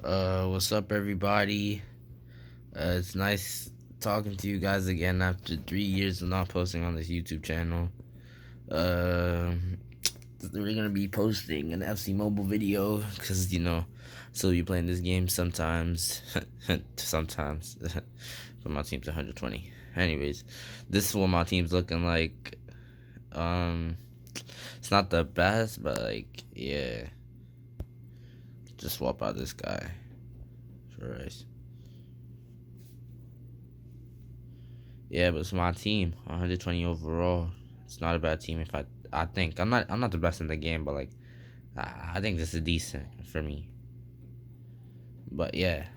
What's up, everybody? It's nice talking to you guys again after 3 years of not posting on this YouTube channel. Uh, we're gonna be posting an FC Mobile video because so you playing this game sometimes, sometimes. But my team's 120. Anyways, this is what my team's looking like. Um, it's not the best, but like, yeah. Just swap out this guy. Sure. Yeah, but it's my team. 120 overall. It's not a bad team. If I think I'm not the best in the game, but like I think this is decent for me. But yeah,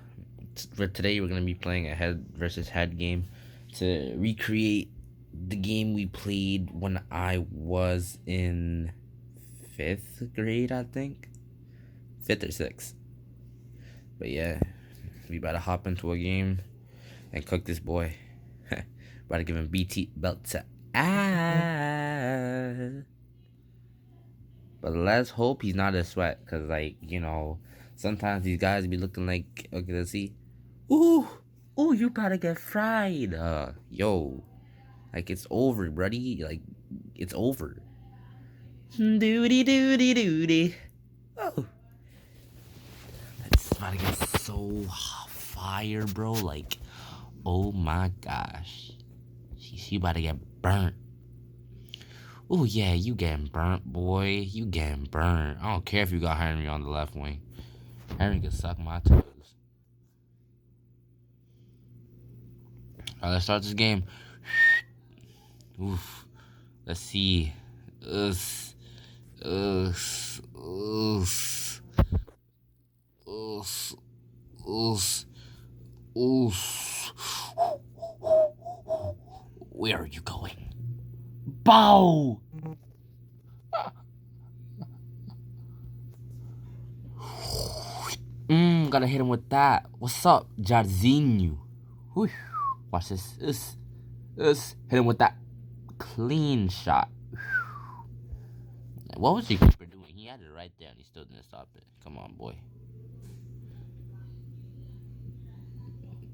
for today we're gonna be playing a head versus head game to recreate the game we played when I was in 5th grade, I think, 5th or 6th. But yeah, we better hop into a game and cook this boy. About to give him BT belt to ass. But let's hope he's not a sweat, cause like sometimes these guys be looking like, okay, let's see. Ooh, you gotta get fried. Yo, like it's over, buddy. Like it's over. Doody doody doody. Oh, it's about to get so fire, bro. Like, oh my gosh, she about to get burnt. Oh, yeah, you getting burnt, boy. You getting burnt. I don't care if you got Henry on the left wing. Henry can suck my toes. Alright, let's start this game. Oof. Let's see. Us. Us. Us. Us. Us. Us. Where are you going? Bow! Gotta hit him with that. What's up, Jarzinho? Whew. Watch this. Hit him with that clean shot. What was your keeper doing? He had it right there and he still didn't stop it. Come on, boy.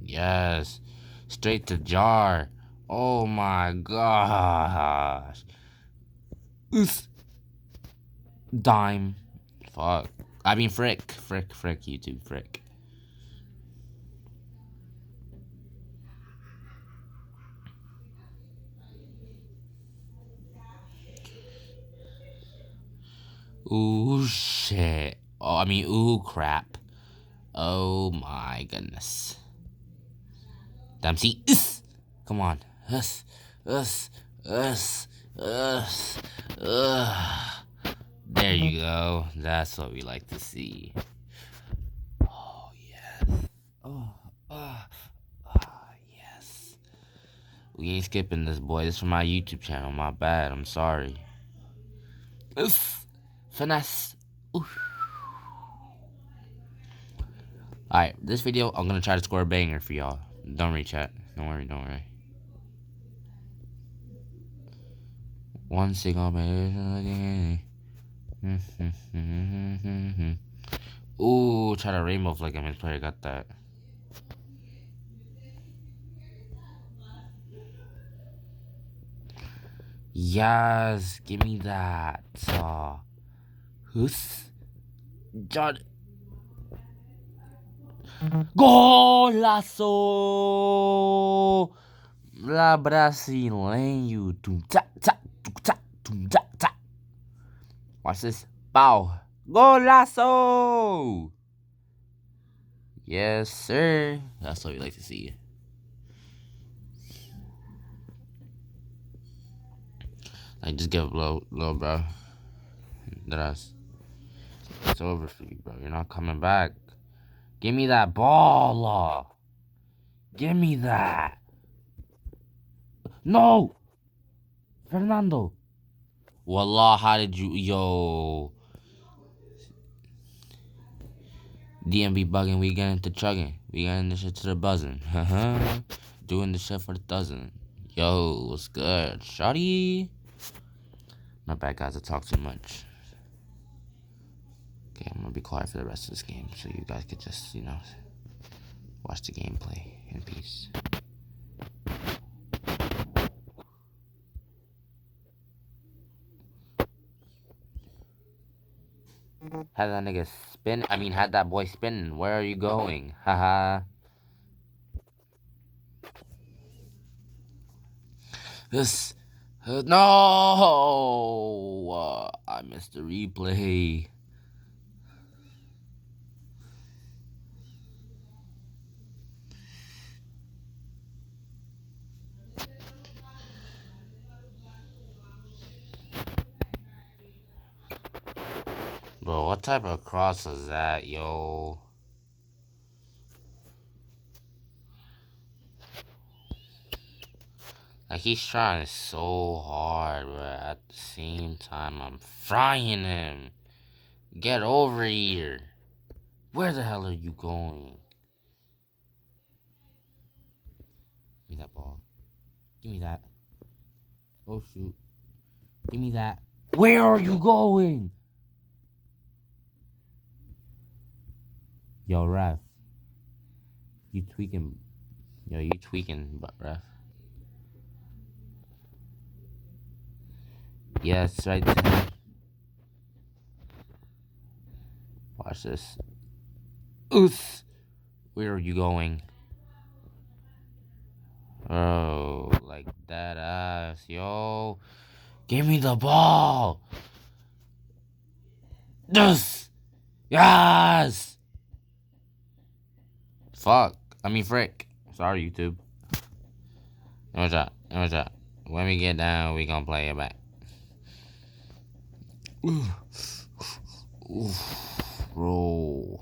Yes. Straight to Jar. Oh my gosh. Dime. Fuck. I mean, frick, YouTube, frick. Ooh, shit. Oh, I mean, ooh, crap. Oh my goodness. Dempsey. Come on. Us. There you go. That's what we like to see. Oh, yes. Yes. We ain't skipping this, boy. This is for my YouTube channel. My bad. I'm sorry. Finesse. Alright, this video, I'm gonna try to score a banger for y'all. Don't worry, chat. Don't worry. One single banger. Ooh, try to rainbow flick him. His player got that. Yes, give me that. Who's John? Golaço! La brasileño. Watch this. Bow. Golaço! Yes, sir. That's what we like to see. Like, just give up low, bro. It's over for you, bro. You're not coming back. Give me that ball. Give me that. No! Fernando. Wallah, how did you... Yo. DMB bugging, we getting to chugging. We getting this shit to the buzzing. Doing this shit for the dozen. Yo, what's good? Shawty. My bad, guys. I talk too much. Okay, I'm gonna be quiet for the rest of this game so you guys could just, watch the gameplay in peace. Had that nigga spin. I mean, had that boy spinning. Where are you going? Haha. This. No! I missed the replay. Bro, what type of cross is that, yo? Like, he's trying so hard, but at the same time, I'm frying him. Get over here. Where the hell are you going? Give me that ball. Give me that. Oh, shoot. Give me that. Where are you going? Yo, ref. You tweaking. Yo, you tweaking, but ref. Yes, right there. Watch this. Oof. Where are you going? Oh, like that ass, yo. Give me the ball. Yes. Yes. Fuck. I mean, frick. Sorry, YouTube. What's up? What's up? When we get down, we gonna play it back. Oof, bro.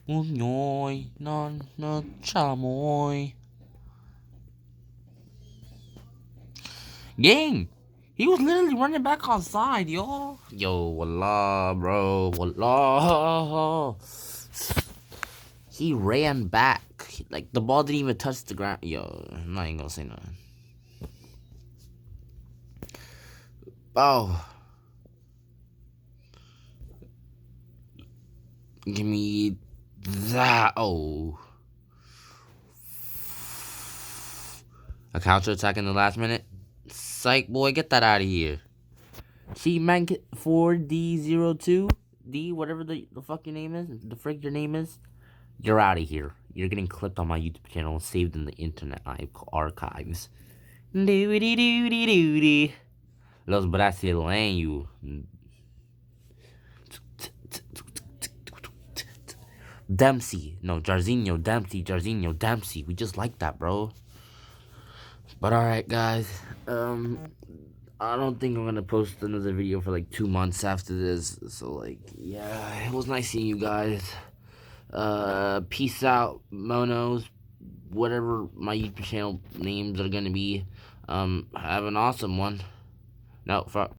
Unyoy, non, chamoy. Gang, he was literally running back on side, yo. Yo, wallah, bro, wallah. He ran back. Like, the ball didn't even touch the ground. Yo, I'm not even gonna say nothing. Oh. Give me that. Oh. A counter attack in the last minute? Psych, boy, get that out of here. See, man, 4D02? D, whatever the fuck your name is, the frick your name is, you're out of here. You're getting clipped on my YouTube channel and saved in the internet archives. Doody-doody-doody. Los brasileños. Dempsey. No, Jarzinho, Dempsey, Jarzinho, Dempsey. We just like that, bro. But alright, guys. I don't think I'm gonna post another video for like 2 months after this. So, like, yeah, it was nice seeing you guys. Peace out, monos. Whatever my YouTube channel names are gonna be. Have an awesome one. No, fuck.